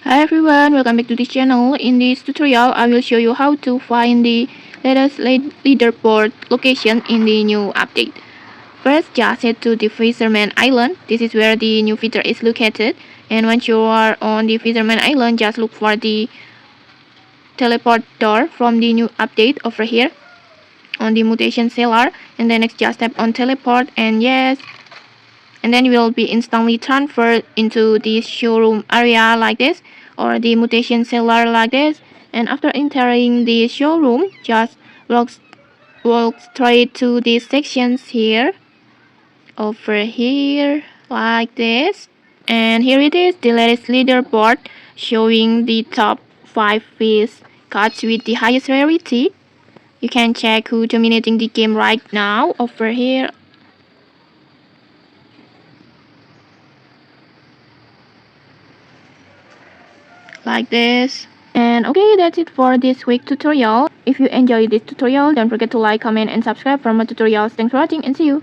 Hi everyone, welcome back to this channel. In this tutorial, I will show you how to find the latest leaderboard location in the new update. First, just head to the Fisherman Island. This is where the new feature is located. And once you are on the Fisherman Island, just look for the teleport door from the new update over here on the Mutation Cellar. And then next, just tap on teleport and yes. And then you will be instantly transferred into the showroom area like this, or the mutation cellar like this. And after entering the showroom, just walk straight to these sections here, over here like this. And here it is, the latest leaderboard showing the top 5 fish cards with the highest rarity. You can check who dominating the game right now over here. Like this. And okay, that's it for this week tutorial. If you enjoyed this tutorial, don't forget to like, comment, and subscribe for more tutorials. Thanks for watching and see you.